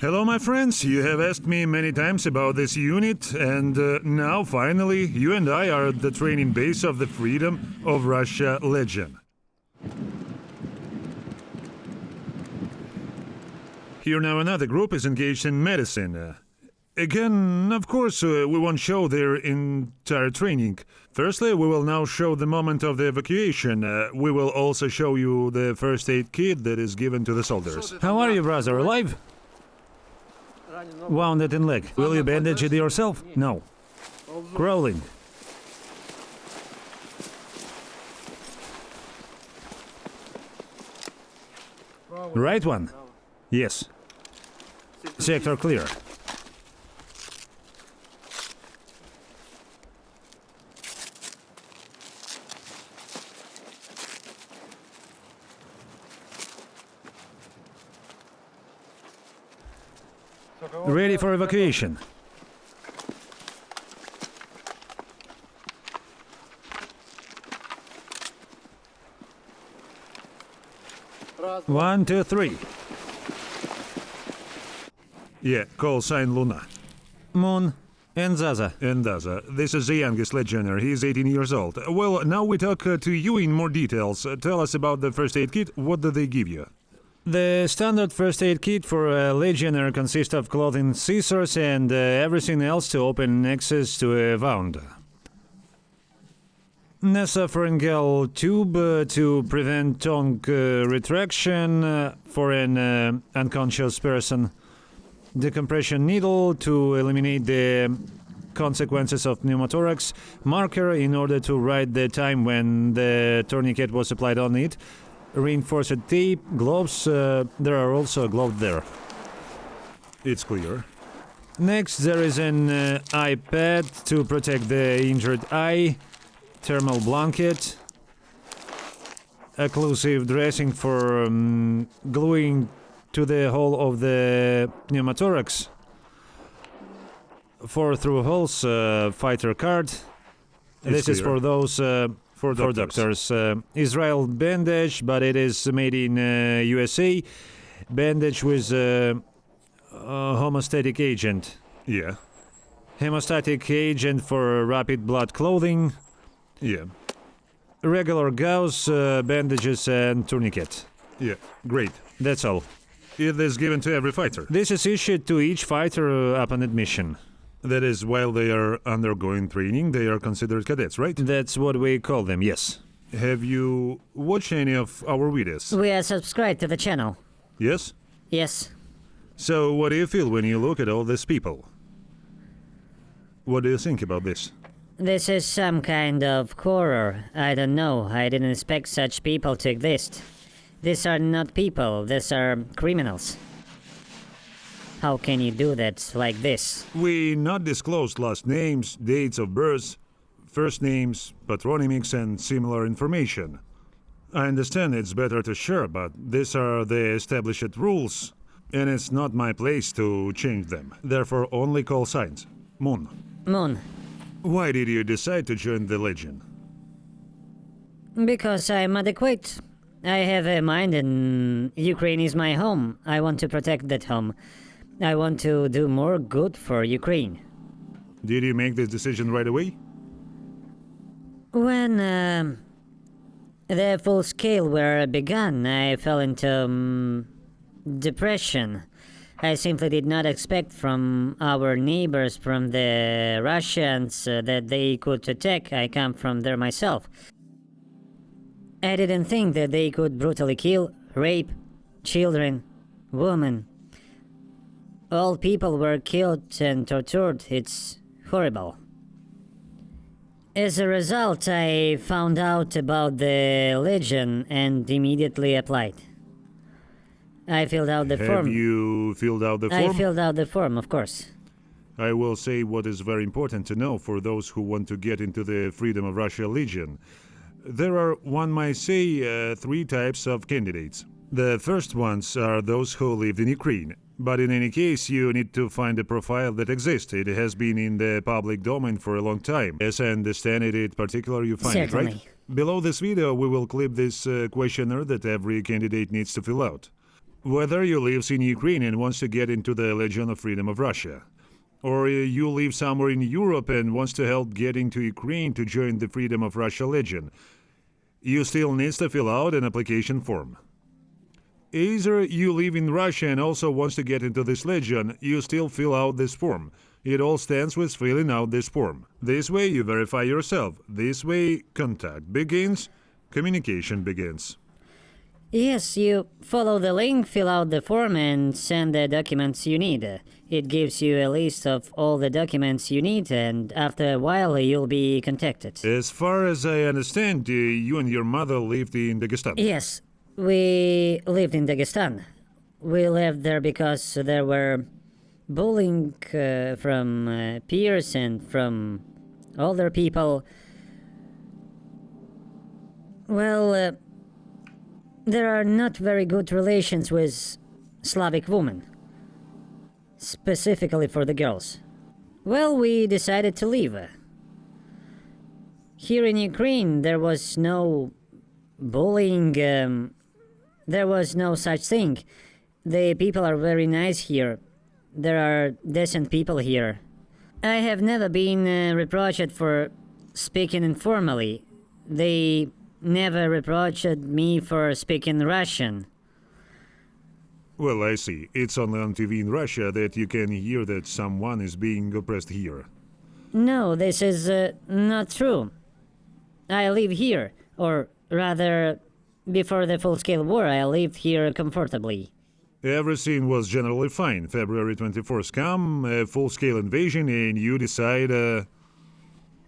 Hello, my friends. You have asked me many times about this unit, and now, finally, you and I are at the training base of the Freedom of Russia Legion. Here now another group is engaged in medicine. Again, of course, we won't show their entire training. Firstly, we will now show the moment of the evacuation. We will also show you the first aid kit that is given to the soldiers. How are you, brother? Alive? Wounded in leg. Will you bandage it yourself? No. Crawling. Right one? Yes. Sector clear. Ready for evacuation. One, two, three. Yeah, call sign Luna. Moon and Zaza. And Daza. This is the youngest legionnaire. He's 18 years old. Well, now we talk to you in more details. Tell us about the first aid kit. What do they give you? The standard first aid kit for a legionnaire consists of clothing, scissors, and everything else to open access to a wound. Nasopharyngeal tube to prevent tongue retraction for an unconscious person. Decompression needle to eliminate the consequences of pneumothorax. Marker in order to write the time when the tourniquet was applied on it. Reinforced tape, gloves, there are also gloves there. It's clear. Next, there is an eye pad to protect the injured eye, thermal blanket, occlusive dressing for gluing to the hole of the pneumothorax, 4 through holes, fighter card. This clear. is for those for doctors. Israel bandage, but it is made in USA. Bandage with hemostatic agent. Yeah. Hemostatic agent for rapid blood clothing. Yeah. Regular gauze, bandages, and tourniquet. Yeah. Great. That's all. It is given to every fighter. This is issued to each fighter upon admission. That is, while they are undergoing training, they are considered cadets, right? That's what we call them, yes. Have you watched any of our videos? We are subscribed to the channel. Yes? Yes. So, what do you feel when you look at all these people? What do you think about this? This is some kind of horror. I don't know. I didn't expect such people to exist. These are not people. These are criminals. How can you do that like this? We not disclosed last names, dates of birth, first names, patronymics, and similar information. I understand it's better to share, but these are the established rules, and it's not my place to change them. Therefore, only call signs. Moon. Moon. Why did you decide to join the Legion? Because I'm adequate. I have a mind and Ukraine is my home. I want to protect that home. I want to do more good for Ukraine. Did you make this decision right away? When the full scale war began, I fell into depression. I simply did not expect from our neighbors, from the Russians, that they could attack. I come from there myself. I didn't think that they could brutally kill, rape, children, women. All people were killed and tortured. It's horrible. As a result, I found out about the Legion and immediately applied. I filled out the form. Have you filled out the form? I filled out the form, of course. I will say what is very important to know for those who want to get into the Freedom of Russia Legion. There are, one might say, 3 types of candidates. The first ones are those who lived in Ukraine. But in any case, you need to find a profile that exists. It has been in the public domain for a long time. As I understand it, in particular, you find it, right? Below this video, we will clip this questionnaire that every candidate needs to fill out. Whether you lives in Ukraine and wants to get into the Legion of Freedom of Russia, or you live somewhere in Europe and wants to help get into Ukraine to join the Freedom of Russia Legion, you still needs to fill out an application form. Either you live in Russia and also wants to get into this legion, you still fill out this form. It all stands with filling out this form. This way you verify yourself. This way contact begins, communication begins. Yes, you follow the link, fill out the form, and send the documents you need. It gives you a list of all the documents you need, and after a while you'll be contacted. As far as I understand, you and your mother lived in Dagestan. Yes, we lived in Dagestan. We left there because there were bullying from peers and from older people. Well, there are not very good relations with Slavic women, specifically for the girls. Well, we decided to leave. Here in Ukraine, there was no bullying, there was no such thing. The people are very nice here. There are decent people here. I have never been reproached for speaking informally. They never reproached me for speaking Russian. Well, I see. It's only on TV in Russia that you can hear that someone is being oppressed here. No, this is not true. I live here, or rather, before the full-scale war, I lived here comfortably. Everything was generally fine. February 24th come, a full-scale invasion, and you decide,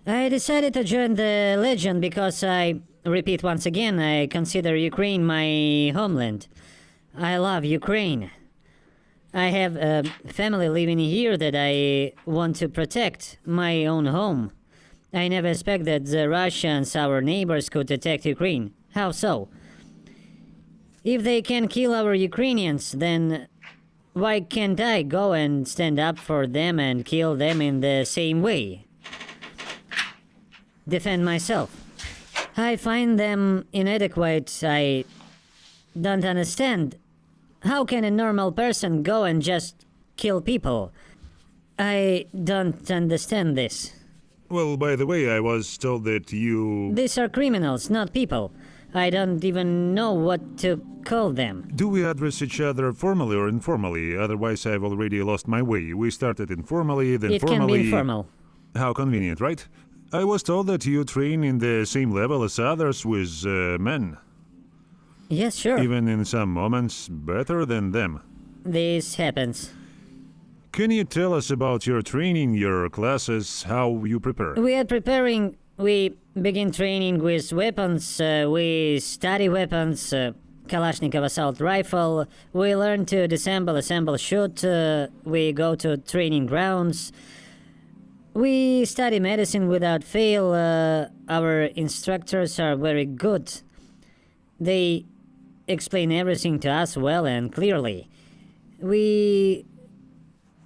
I decided to join the Legion because I repeat once again, I consider Ukraine my homeland. I love Ukraine. I have a family living here that I want to protect, my own home. I never expect that the Russians, our neighbors, could attack Ukraine. How so? If they can kill our Ukrainians, then why can't I go and stand up for them and kill them in the same way? Defend myself. I find them inadequate. I don't understand. How can a normal person go and just kill people? I don't understand this. well, by the way, I was told that you... These are criminals, not people. I don't even know what to call them. Do we address each other formally or informally? Otherwise, I've already lost my way. We started informally, then It formally... can be informal. How convenient, right? I was told that you train in the same level as others with men. Yes, sure. Even in some moments, better than them. This happens. Can you tell us about your training, your classes, how you prepare? We begin training with weapons, we study weapons, Kalashnikov assault rifle, we learn to disassemble, assemble, shoot, we go to training grounds, we study medicine without fail, our instructors are very good. They explain everything to us well and clearly. We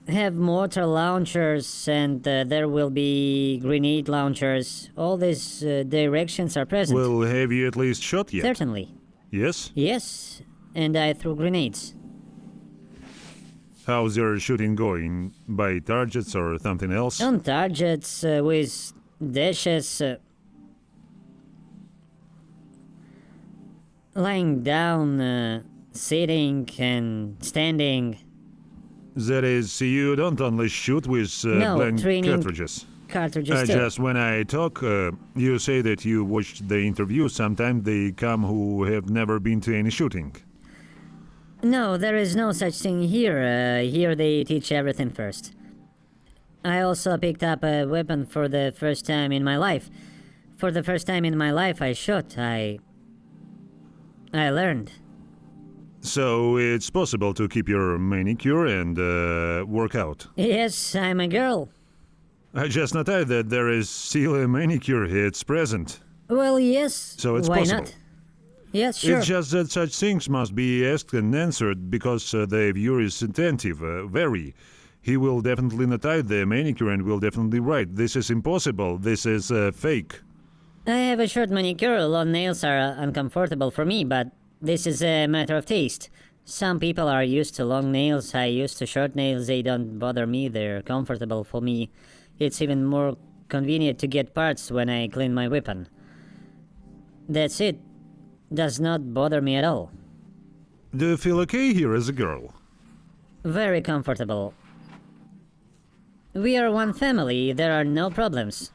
have mortar launchers and there will be grenade launchers. All these directions are present. Well, have you at least shot yet? Certainly. Yes? Yes, and I threw grenades. How's your shooting going? By targets or something else? On targets, with dashes, lying down, sitting and standing. That is, you don't only shoot with No, blank training cartridges. Cartridges too. Just when I talk, you say that you watched the interview. Sometimes they come who have never been to any shooting. No, there is no such thing here. Here they teach everything first. I also picked up a weapon for the first time in my life. For the first time in my life I shot. I learned. So it's possible to keep your manicure and work out. Yes, I'm a girl. I just noted that there is still a manicure. It's present. Well, yes. So it's Why possible. not? Yes, sure. It's just that such things must be asked and answered because the viewer is attentive, very. He will definitely notate the manicure and will definitely write, "This is impossible, this is fake." I have a short manicure. Long nails are uncomfortable for me, but this is a matter of taste. Some people are used to long nails. I used to short nails. They don't bother me. They're comfortable for me. It's even more convenient to get parts when I clean my weapon. That's it. Does not bother me at all. Do you feel okay here as a girl? Very comfortable. We are one family. There are no problems.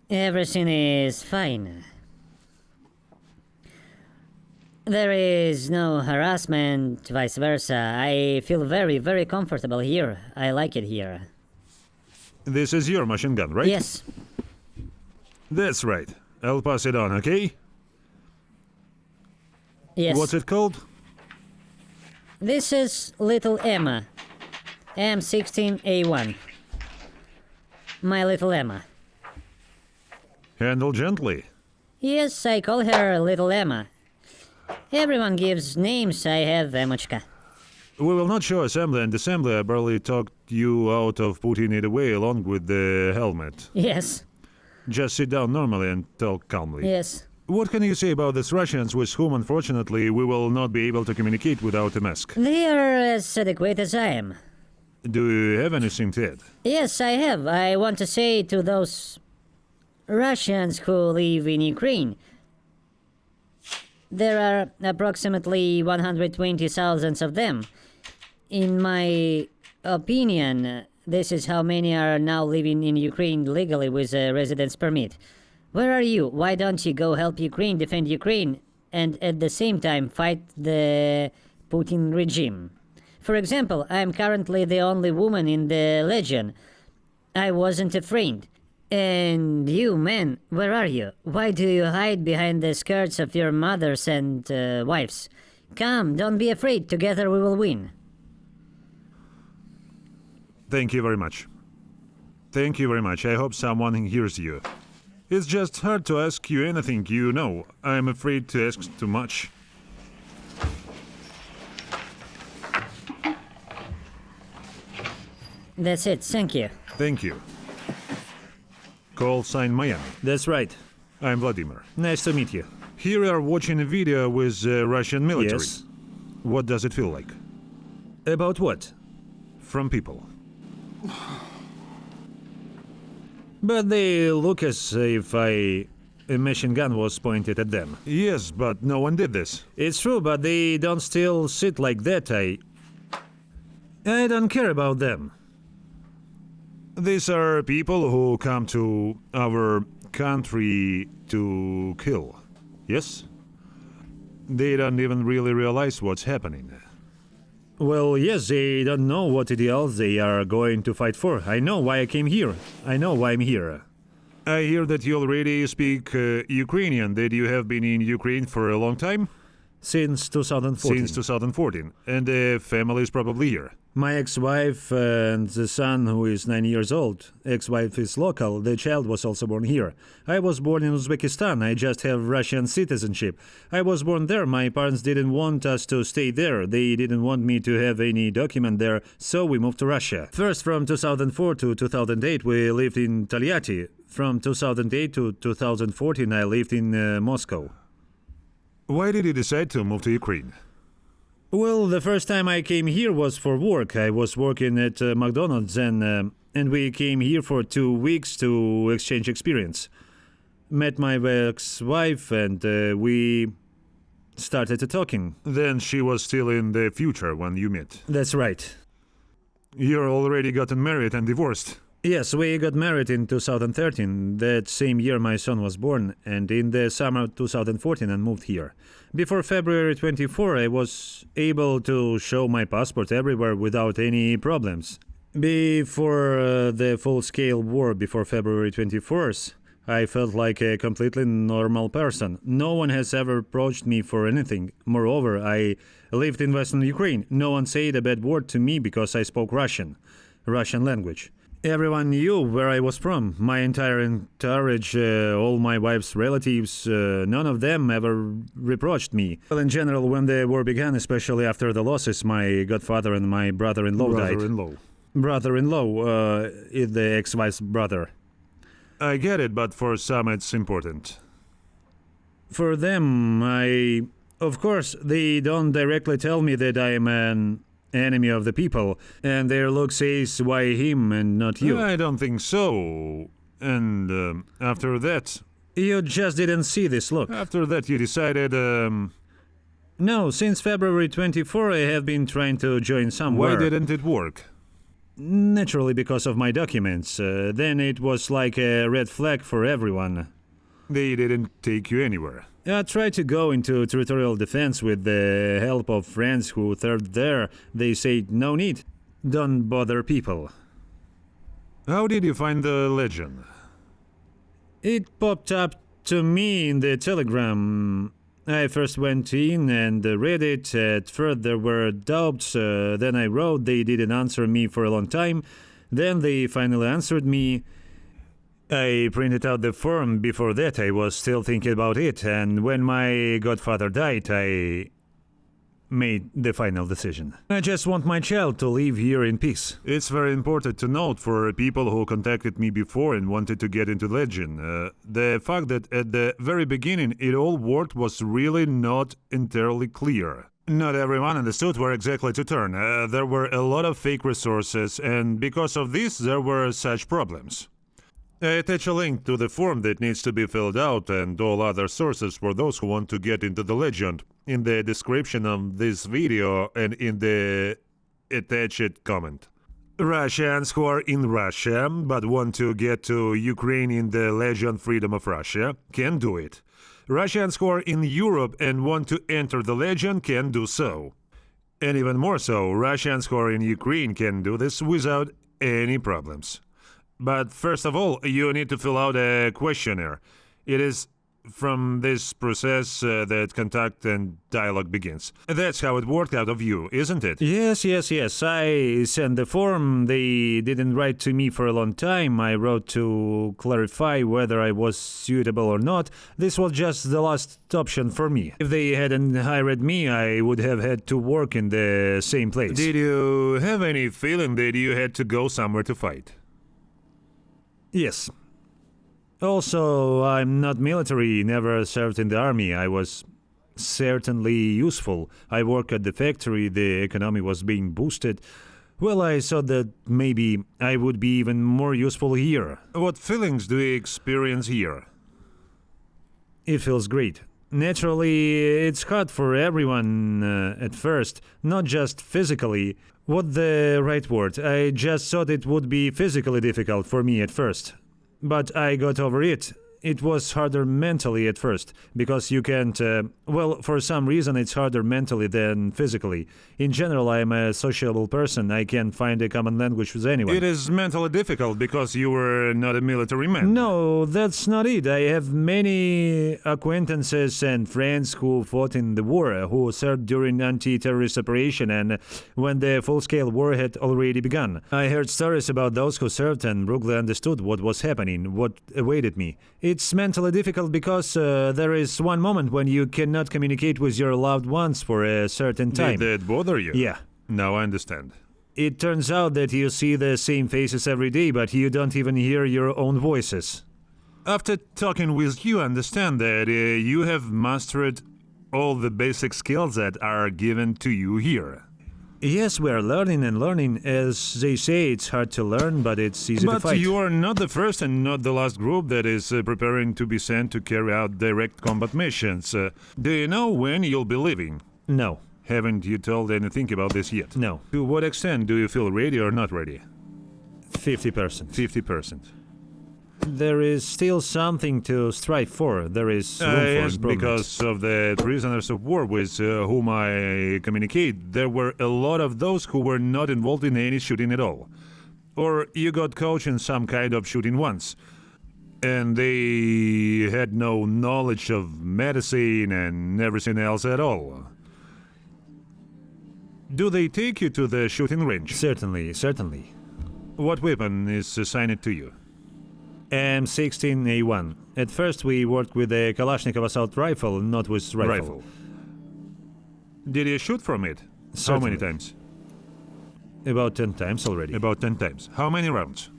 Everything is fine. There is no harassment, vice versa. I feel very, very comfortable here. I like it here. This is your machine gun, right? Yes. That's right. I'll pass it on, okay? Yes. What's it called? This is Little Emma. M16A1. My little Emma. Handle gently. Yes, I call her Little Emma. Everyone gives names. I have Emmochka. We will not show assembly and disassembly. I barely talked you out of putting it away along with the helmet. Yes. Just sit down normally and talk calmly. Yes. What can you say about these Russians with whom, unfortunately, we will not be able to communicate without a mask? They are as adequate as I am. Do you have anything to add? Yes, I have. I want to say to those Russians who live in Ukraine, there are approximately 120,000 of them. In my opinion, this is how many are now living in Ukraine legally with a residence permit. Where are you? Why don't you go help Ukraine, defend Ukraine, and at the same time fight the Putin regime? For example, I am currently the only woman in the Legion. I wasn't afraid. And you, man, where are you? Why do you hide behind the skirts of your mothers and wives? Come, don't be afraid. Together we will win. Thank you very much. Thank you very much. I hope someone hears you. It's just hard to ask you anything you know. I'm afraid to ask too much. That's it. Thank you. Thank you. Call sign Miami. That's right. I'm Vladimir. Nice to meet you. Here we are watching a video with Russian military. Yes. What does it feel like? About what? From people. But they look as if a machine gun was pointed at them. Yes, but no one did this. It's true, but they don't still sit like that. I don't care about them. These are people who come to our country to kill. Yes? They don't even really realize what's happening. Well, yes, they don't know what ideals they are going to fight for. I know why I came here. I know why I'm here. I hear that you already speak Ukrainian. Did you have been in Ukraine for a long time? Since 2014. Since 2014. And the family is probably here. My ex-wife and the son, who is 9 years old. Ex-wife is local. The child was also born here. I was born in Uzbekistan. I just have Russian citizenship. I was born there. My parents didn't want us to stay there. They didn't want me to have any document there, so we moved to Russia. First, from 2004 to 2008, we lived in Taliati. From 2008 to 2014, I lived in Moscow. Why did you decide to move to Ukraine? Well, the first time I came here was for work. I was working at McDonald's and we came here for 2 weeks to exchange experience. Met my ex-wife and we started talking. Then she was still in the future when you met. That's right. You're already gotten married and divorced. Yes, we got married in 2013. That same year my son was born, and in the summer of 2014 I moved here. Before February 24, I was able to show my passport everywhere without any problems. Before the full-scale war, before February 24th, I felt like a completely normal person. No one has ever approached me for anything. Moreover, I lived in Western Ukraine. No one said a bad word to me because I spoke Russian language. Everyone knew where I was from. My entire entourage, all my wife's relatives, none of them ever reproached me. Well, in general, when the war began, especially after the losses, my godfather and my brother-in-law died. Brother-in-law is the ex-wife's brother. I get it, but for some it's important. For them, I Of course, they don't directly tell me that I am an enemy of the people, and their look says why him and not you. I don't think so. And after that... You just didn't see this look. After that you decided... No, since February 24 I have been trying to join somewhere. Why didn't it work? Naturally because of my documents. Then it was like a red flag for everyone. They didn't take you anywhere. I tried to go into territorial defense with the help of friends who served there. They said, no need, don't bother people. How did you find the legend? It popped up to me in the telegram. I first went in and read it. At first there were doubts, then I wrote. They didn't answer me for a long time. Then they finally answered me. I printed out the form. Before that I was still thinking about it, and when my godfather died I made the final decision. I just want my child to live here in peace. It's very important to note for people who contacted me before and wanted to get into Legend. The fact that at the very beginning it all worked was really not entirely clear. Not everyone understood where exactly to turn. There were a lot of fake resources, and because of this there were such problems. I attach a link to the form that needs to be filled out and all other sources for those who want to get into the Legend in the description of this video and in the attached comment. Russians who are in Russia but want to get to Ukraine in the Legend Freedom of Russia can do it. Russians who are in Europe and want to enter the Legend can do so. And even more so, Russians who are in Ukraine can do this without any problems. But first of all, you need to fill out a questionnaire. It is from this process that contact and dialogue begins. That's how it worked out of you, isn't it? Yes. I sent the form. They didn't write to me for a long time. I wrote to clarify whether I was suitable or not. This was just the last option for me. If they hadn't hired me, I would have had to work in the same place. Did you have any feeling that you had to go somewhere to fight? Yes. Also, I'm not military, never served in the army. I was certainly useful. I worked at the factory, the economy was being boosted. Well, I thought that maybe I would be even more useful here. What feelings do you experience here? It feels great. Naturally, it's hard for everyone at first, not just physically. What the right word? I just thought it would be physically difficult for me at first. But I got over it. It was harder mentally at first, because you can't... well, for some reason it's harder mentally than physically. In general, I am a sociable person. I can find a common language with anyone. It is mentally difficult because you were not a military man. No, that's not it. I have many acquaintances and friends who fought in the war, who served during anti-terrorist operation and when the full-scale war had already begun. I heard stories about those who served and brutally understood what was happening, what awaited me. It's mentally difficult because there is one moment when you cannot communicate with your loved ones for a certain time. Did that bother you? Yeah. Now I understand. It turns out that you see the same faces every day, but you don't even hear your own voices. After talking with you, I understand that you have mastered all the basic skills that are given to you here. Yes, we are learning and learning. As they say, it's hard to learn, but it's easy to fight. But you are not the first and not the last group that is preparing to be sent to carry out direct combat missions. Do you know when you'll be leaving? No. Haven't you told anything about this yet? No. To what extent do you feel ready or not ready? 50%. 50%. There is still something to strive for. There is room for Yes, improvement. because of the prisoners of war with whom I communicate, there were a lot of those who were not involved in any shooting at all. Or you got coached in some kind of shooting once, and they had no knowledge of medicine and everything else at all. Do they take you to the shooting range? Certainly. What weapon is assigned to you? M16A1. At first we worked with a Kalashnikov assault rifle, not with rifle. Did you shoot from it? Certainly. How many times? About 10 times already. About 10 times. How many rounds?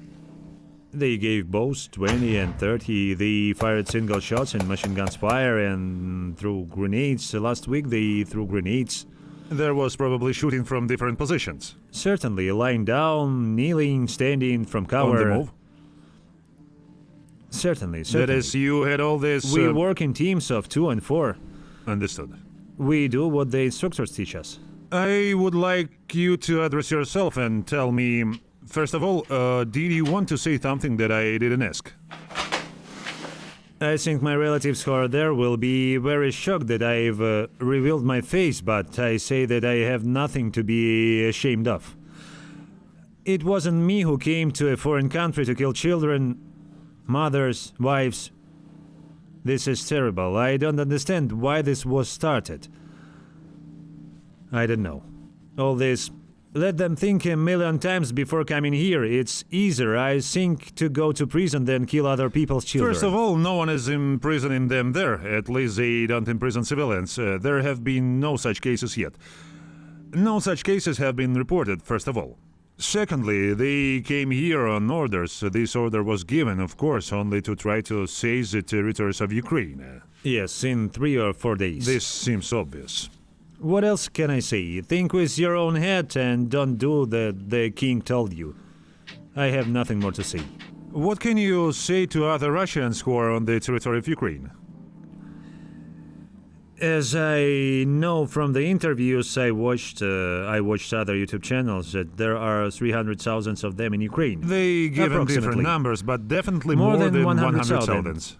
They gave both 20 and 30. They fired single shots and machine guns fire and threw grenades. Last week they threw grenades. There was probably shooting from different positions. Certainly, lying down, kneeling, standing, from cover. On the move? Certainly. That is, you had all this... We work in teams of 2 and 4. Understood. We do what the instructors teach us. I would like you to address yourself and tell me, first of all, did you want to say something that I didn't ask? I think my relatives who are there will be very shocked that I've revealed my face, but I say that I have nothing to be ashamed of. It wasn't me who came to a foreign country to kill children, mothers, wives. This is terrible. I don't understand why this was started. I don't know. All this, let them think a million times before coming here. It's easier, I think, to go to prison than kill other people's children. First of all, no one is imprisoning them there. At least they don't imprison civilians. There have been no such cases yet. No such cases have been reported, first of all. Secondly, they came here on orders. This order was given, of course, only to try to seize the territories of Ukraine. Yes, in 3 or 4 days. This seems obvious. What else can I say? Think with your own head and don't do the king told you. I have nothing more to say. What can you say to other Russians who are on the territory of Ukraine? As I know from the interviews I watched other YouTube channels that there are 300,000 of them in Ukraine. They give different numbers, but definitely more than 100,000.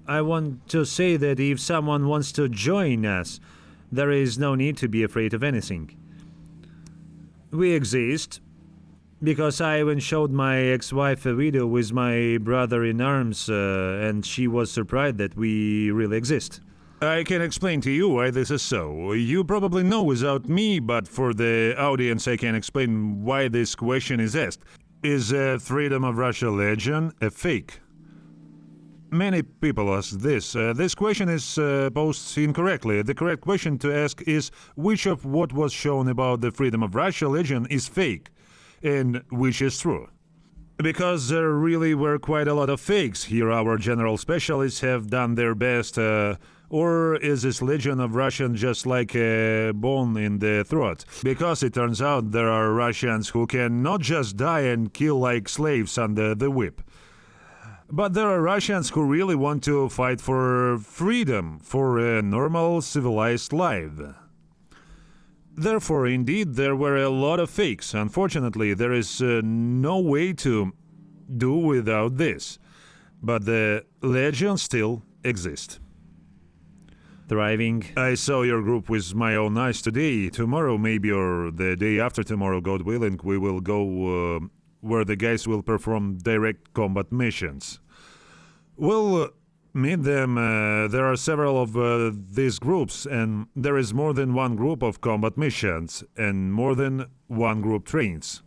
I want to say that if someone wants to join us, there is no need to be afraid of anything. We exist, because I even showed my ex-wife a video with my brother in arms, and she was surprised that we really exist. I can explain to you why this is so. You probably know without me, but for the audience I can explain why this question is asked. Is Freedom of Russia legend a fake? Many people ask this. This question is posed incorrectly. The correct question to ask is which of what was shown about the Freedom of Russia legend is fake, and which is true. Because there really were quite a lot of fakes. Here our general specialists have done their best. Or is this legend of Russian just like a bone in the throat? Because it turns out there are Russians who can not just die and kill like slaves under the whip. But there are Russians who really want to fight for freedom, for a normal, civilized life. Therefore, indeed, there were a lot of fakes. Unfortunately, there is no way to do without this. But the legends still exist. Thriving. I saw your group with my own eyes today. Tomorrow, maybe, or the day after tomorrow, God willing, we will go where the guys will perform direct combat missions. We'll meet them. There are several of these groups, and there is more than one group of combat missions, and more than one group trains.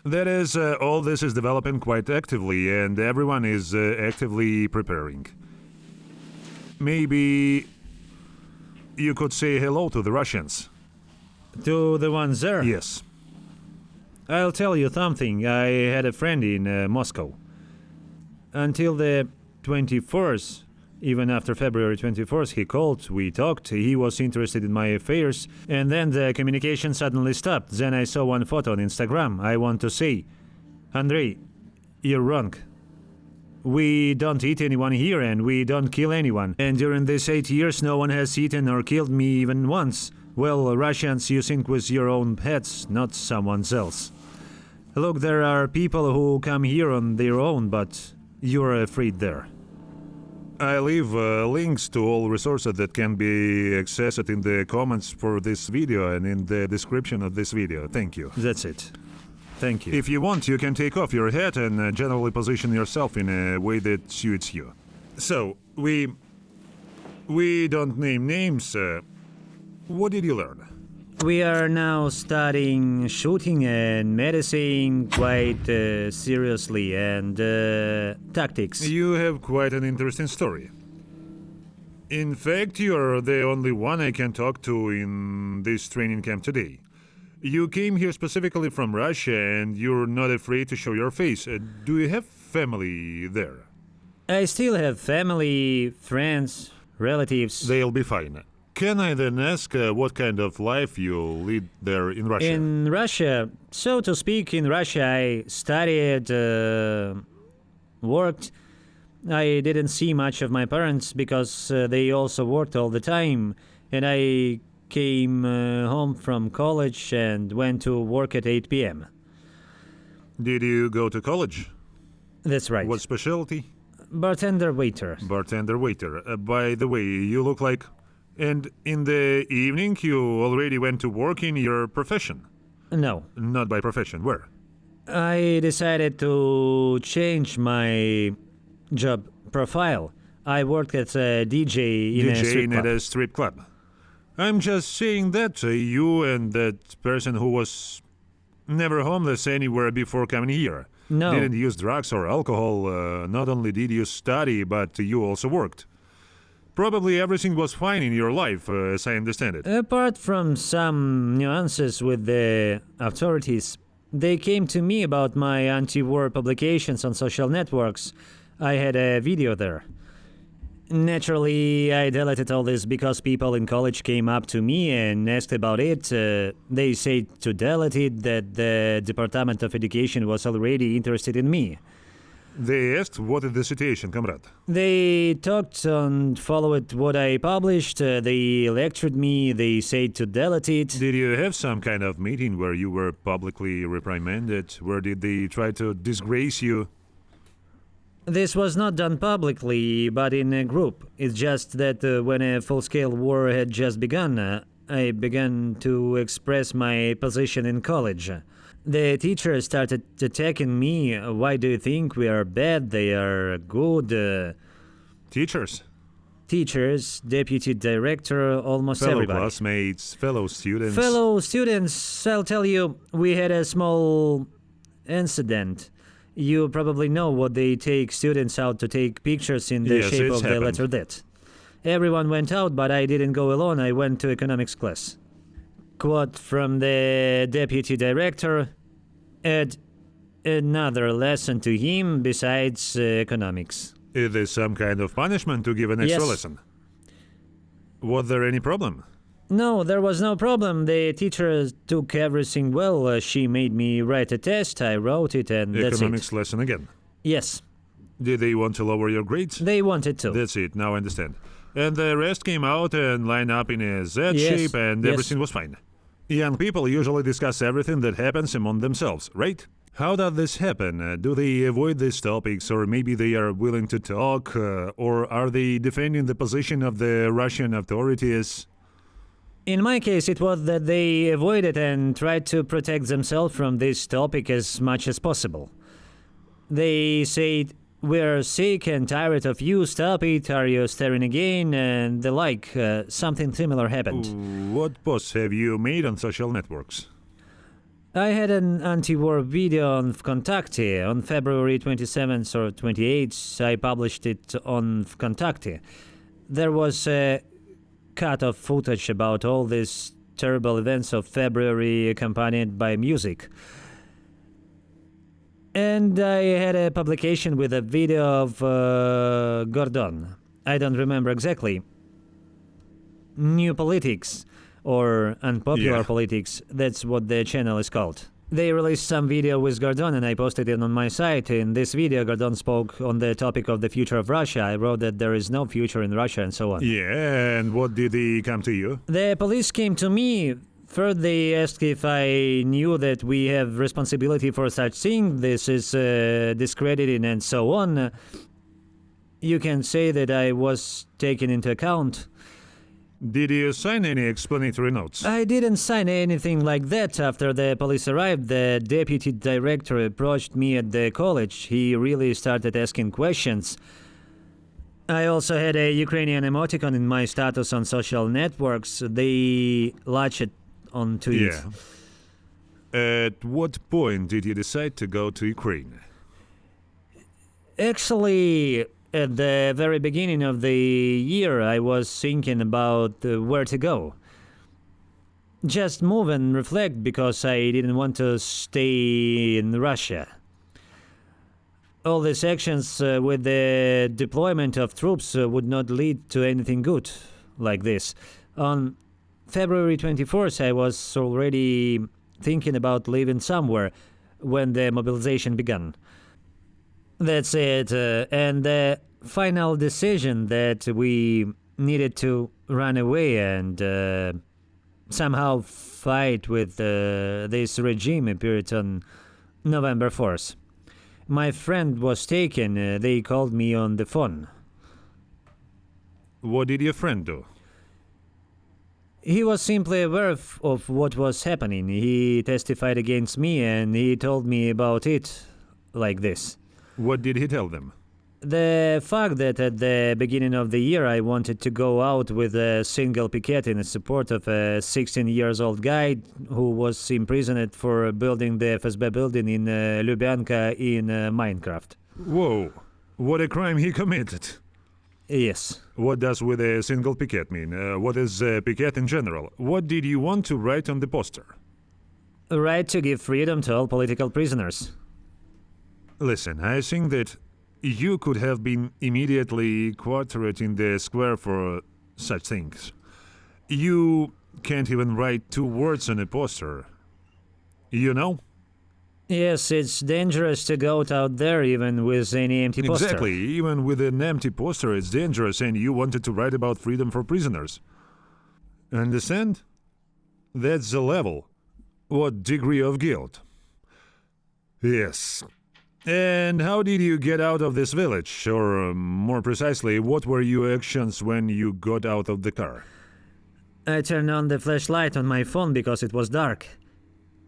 That is, all this is developing quite actively, and everyone is actively preparing. Maybe you could say hello to the Russians. To the ones there? Yes. I'll tell you something. I had a friend in Moscow. Until the 24th, even after February 24th, he called, we talked, he was interested in my affairs, and then the communication suddenly stopped. Then I saw one photo on Instagram. I want to say, Andrei, you're wrong. We don't eat anyone here and we don't kill anyone. And during these 8 years no one has eaten or killed me even once. Well, Russians, you think with your own heads, not someone else. Look, there are people who come here on their own, but you're afraid there. I leave links to all resources that can be accessed in the comments for this video and in the description of this video. Thank you. That's it. Thank you. If you want, you can take off your hat and generally position yourself in a way that suits you. So, we don't name names. What did you learn? We are now studying shooting and medicine quite seriously and tactics. You have quite an interesting story. In fact, you're the only one I can talk to in this training camp today. You came here specifically from Russia and you're not afraid to show your face. Do you have family there? I still have family, friends, relatives. They'll be fine. Can I then ask what kind of life you lead there in Russia? In Russia, so to speak, in Russia, I studied, worked. I didn't see much of my parents because they also worked all the time, and I came home from college and went to work at 8 p.m. Did you go to college? That's right. What specialty? Bartender, waiter. Bartender, waiter. By the way, you look like... And in the evening you already went to work in your profession? No. Not by profession, where? I decided to change my job profile. I worked as a DJ in a strip club. at a strip club. I'm just saying that you and that person who was never homeless anywhere before coming here. No. Didn't use drugs or alcohol. Not only did you study, but you also worked. Probably everything was fine in your life, as I understand it. Apart from some nuances with the authorities, they came to me about my anti-war publications on social networks. I had a video there. Naturally, I deleted all this because people in college came up to me and asked about it. They said to delete it, that the Department of Education was already interested in me. They asked what is the situation, comrade. They talked and followed what I published. They lectured me. They said to delete it. Did you have some kind of meeting where you were publicly reprimanded? Where did they try to disgrace you? This was not done publicly, but in a group. It's just that when a full-scale war had just begun, I began to express my position in college. The teachers started attacking me. Why do you think we are bad? They are good. Teachers? Teachers, deputy director, almost Fellow everybody. classmates, fellow students. Fellow students, I'll tell you, we had a small incident. You probably know what they take students out to take pictures in the Yes, shape it's of the happened. letter Z. Everyone went out, but I didn't go alone. I went to economics class. Quote from the deputy director: add another lesson to him besides economics. Is there some kind of punishment to give an extra Yes. lesson? Was there any problem? No, there was no problem. The teacher took everything well. She made me write a test. I wrote it, and that's Economics it. lesson again. Yes, Did they want to lower your grades? they wanted to. That's it, now I understand. And the rest came out and lined up in a Z Yes, shape and yes. everything was fine. Young people usually discuss everything that happens among themselves, right? How does this happen? Do they avoid these topics, or maybe they are willing to talk, or are they defending the position of the Russian authorities? In my case, it was that they avoided and tried to protect themselves from this topic as much as possible. They said, "We're sick and tired of you, stop it, are you staring again?" and the like. Something similar happened. What posts have you made on social networks? I had an anti-war video on Vkontakte on February 27th or 28th. I published it on Vkontakte. There was a cut of footage about all these terrible events of February accompanied by music. And I had a publication with a video of Gordon. I don't remember exactly. New Politics or Unpopular Yeah. Politics, that's what the channel is called. They released some video with Gordon and I posted it on my site. In this video, Gordon spoke on the topic of the future of Russia. I wrote that there is no future in Russia and so on. Yeah, and what did he come to you? The police came to me. First, they asked if I knew that we have responsibility for such thing. This is discredited and so on. You can say that I was taken into account. Did you sign any explanatory notes? I didn't sign anything like that. After the police arrived, the deputy director approached me at the college. He really started asking questions. I also had a Ukrainian emoticon in my status on social networks. They latched onto it. Yeah. At what point did you decide to go to Ukraine? Actually, at the very beginning of the year, I was thinking about where to go. Just move and reflect because I didn't want to stay in Russia. all these actions with the deployment of troops would not lead to anything good like this. On February 24th, I was already thinking about living somewhere when the mobilization began. That's it, and the final decision that we needed to run away and somehow fight with this regime appeared on November 4th. My friend was taken, they called me on the phone. What did your friend do? He was simply aware of what was happening. He testified against me and he told me about it like this. What did he tell them? The fact that at the beginning of the year I wanted to go out with a single picket in support of a 16-year-old guy who was imprisoned for building the FSB building in Lubyanka in Minecraft. Whoa, what a crime he committed. Yes. What does with a single picket mean? What is picket in general? What did you want to write on the poster? A right to give freedom to all political prisoners. Listen, I think that you could have been immediately quartered in the square for such things. You can't even write 2 words on a poster. You know? Yes, it's dangerous to go out there even with any empty poster. Exactly, even with an empty poster it's dangerous, and you wanted to write about freedom for prisoners. Understand? That's the level. What degree of guilt? Yes. And how did you get out of this village? Or, more precisely, what were your actions when you got out of the car? I turned on the flashlight on my phone because it was dark.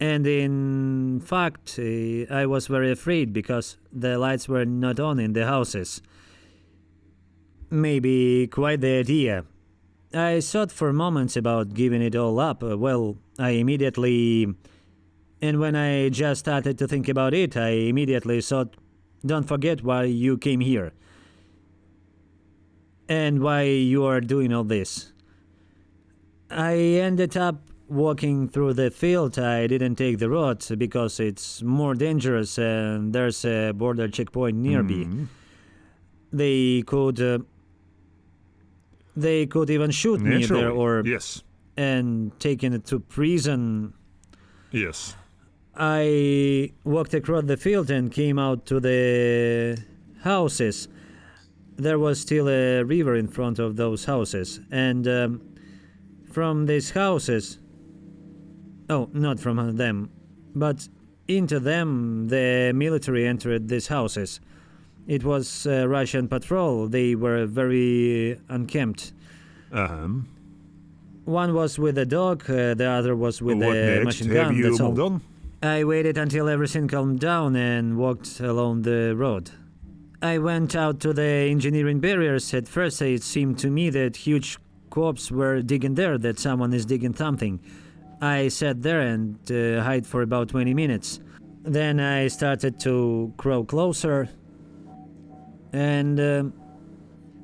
And in fact, I was very afraid because the lights were not on in the houses. Maybe quite the idea. I thought for moments about giving it all up. Well, I immediately... And when I just started to think about it, I immediately thought, don't forget why you came here. And why you are doing all this. I ended up walking through the field. I didn't take the road because it's more dangerous and there's a border checkpoint near me. They could even shoot me there or... Yes. And taken it to prison. Yes. I walked across the field and came out to the houses. There was still a river in front of those houses. And from these houses... Oh, not from them. But into them, the military entered these houses. It was a Russian patrol. They were very unkempt. One was with a dog, the other was with a machine gun. Have you moved on? I waited until everything calmed down and walked along the road. I went out to the engineering barriers. At first it seemed to me that huge corpses were digging there, that someone is digging something. I sat there and hid for about 20 minutes. Then I started to crawl closer. And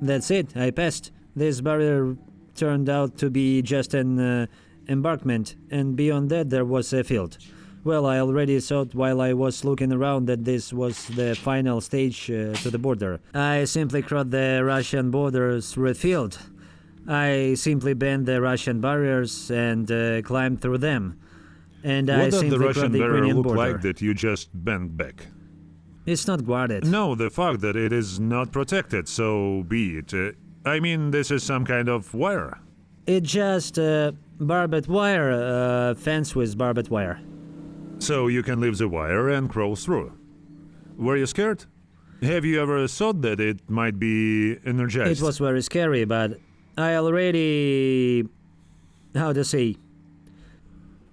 that's it, I passed. This barrier turned out to be just an embankment, and beyond that there was a field. Well, I already thought while I was looking around that this was the final stage to the border. I simply crossed the Russian border through a field. I simply bent the Russian barriers and climbed through them. And what I does simply the Russian crossed the barrier Ukrainian look border. like that you just bent back? It's not guarded. No, the fact that it is not protected, so be it. I mean, this is some kind of wire. It's just barbed wire, fence with barbed wire. So you can leave the wire and crawl through. Were you scared? Have you ever thought that it might be energized? It was very scary, but I already... How to say?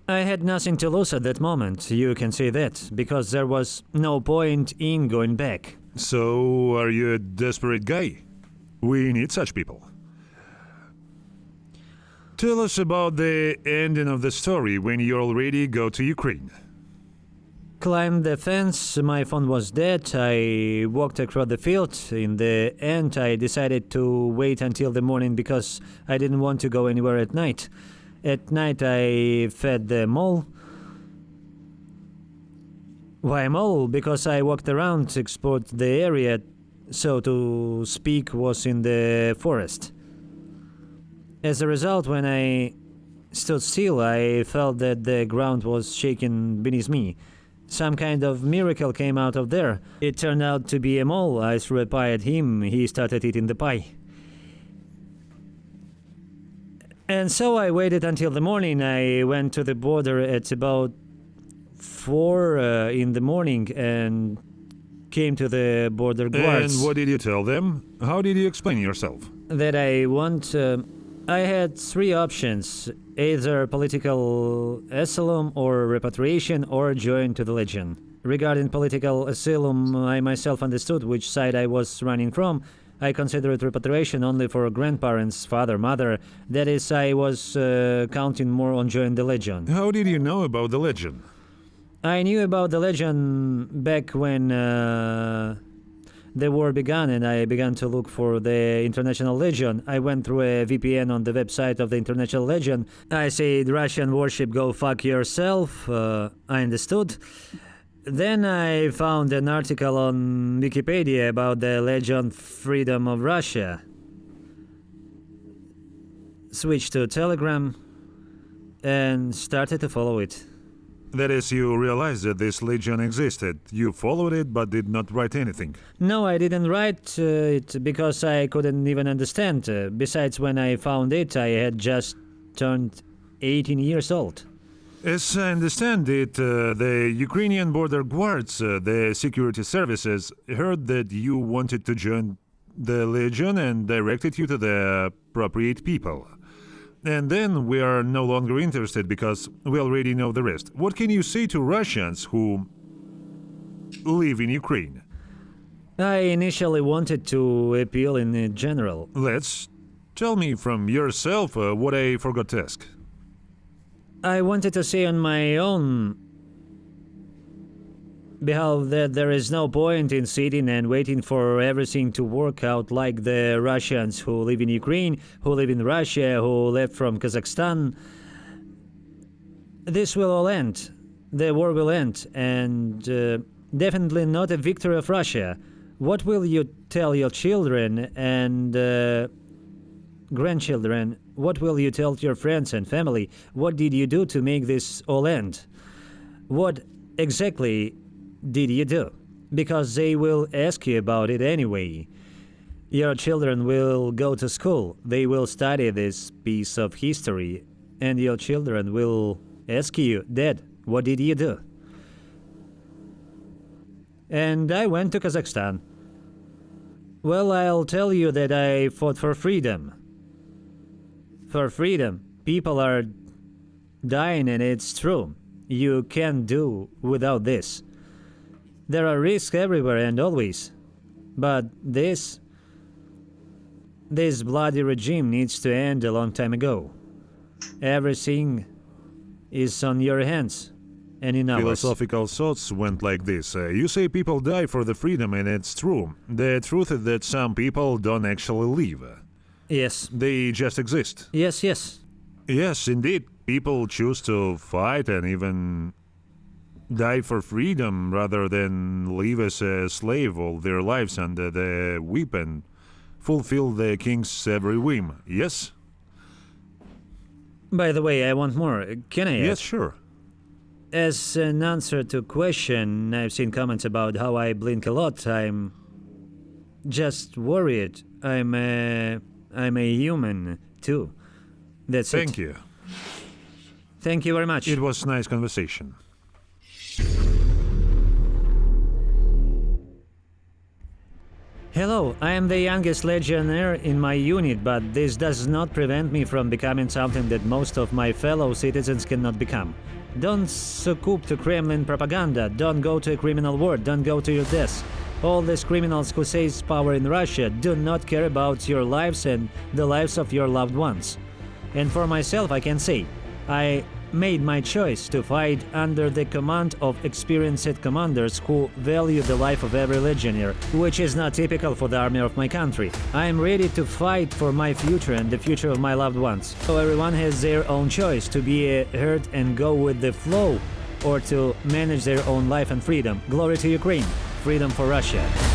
I had nothing to lose at that moment, you can say that, because there was no point in going back. So, are you a desperate guy? We need such people. Tell us about the ending of the story when you already go to Ukraine. Climbed the fence, my phone was dead, I walked across the field. In the end, I decided to wait until the morning because I didn't want to go anywhere at night. At night, I fed the mole. Why mole? Because I walked around, explored the area, so to speak, was in the forest. As a result, when I stood still, I felt that the ground was shaking beneath me. Some kind of miracle came out of there. It turned out to be a mole. I threw a pie at him. He started eating the pie. And so I waited until the morning. I went to the border at about 4 in the morning and came to the border guards. And what did you tell them? How did you explain yourself? That I want... I had 3 options, either political asylum or repatriation or join to the Legion. Regarding political asylum, I myself understood which side I was running from. I considered repatriation only for grandparents, father, mother. That is, I was counting more on joining the Legion. How did you know about the Legion? I knew about the Legion back when the war began and I began to look for the International Legion. I went through a VPN on the website of the International Legion. I said, Russian warship, go fuck yourself. I understood. Then I found an article on Wikipedia about the Legion Freedom of Russia. Switched to Telegram and started to follow it. That is, you realized that this Legion existed. You followed it but did not write anything. No, I didn't write it because I couldn't even understand. Besides, when I found it, I had just turned 18 years old. As I understand it, the Ukrainian border guards, the security services, heard that you wanted to join the Legion and directed you to the appropriate people. And then we are no longer interested because we already know the rest. What can you say to Russians who live in Ukraine? I initially wanted to appeal in general. Let's tell me from yourself what I forgot to ask. I wanted to say on my own behalf that there is no point in sitting and waiting for everything to work out like the Russians who live in Ukraine, who live in Russia, who left from Kazakhstan. This will all end. The war will end, and definitely not a victory of Russia. What will you tell your children and grandchildren? What will you tell your friends and family? What did you do to make this all end? What exactly did you do? Because they will ask you about it anyway. Your children will go to school. They will study this piece of history. And your children will ask you, Dad, what did you do? And I went to Kazakhstan. Well, I'll tell you that I fought for freedom. For freedom. People are dying, and it's true. You can't do without this. There are risks everywhere and always. But this bloody regime needs to end a long time ago. Everything is on your hands and in ours. Philosophical thoughts went like this. You say people die for the freedom, and it's true. The truth is that some people don't actually live. Yes. They just exist. Yes, yes. Yes, indeed. People choose to fight and even die for freedom rather than live as a slave all their lives under the whip and fulfill the king's every whim. Yes? By the way, I want more. Can I ask? Yes, sure. As an answer to question, I've seen comments about how I blink a lot. I'm just worried. I'm a human, too. That's it. Thank you. Thank you very much. It was a nice conversation. Hello, I am the youngest legionnaire in my unit, but this does not prevent me from becoming something that most of my fellow citizens cannot become. Don't succumb to Kremlin propaganda, don't go to a criminal war, don't go to your death. All these criminals who seize power in Russia do not care about your lives and the lives of your loved ones. And for myself, I can say, I made my choice to fight under the command of experienced commanders who value the life of every legionnaire, which is not typical for the army of my country. I am ready to fight for my future and the future of my loved ones. So everyone has their own choice to be a herd and go with the flow, or to manage their own life and freedom. Glory to Ukraine. Freedom for Russia.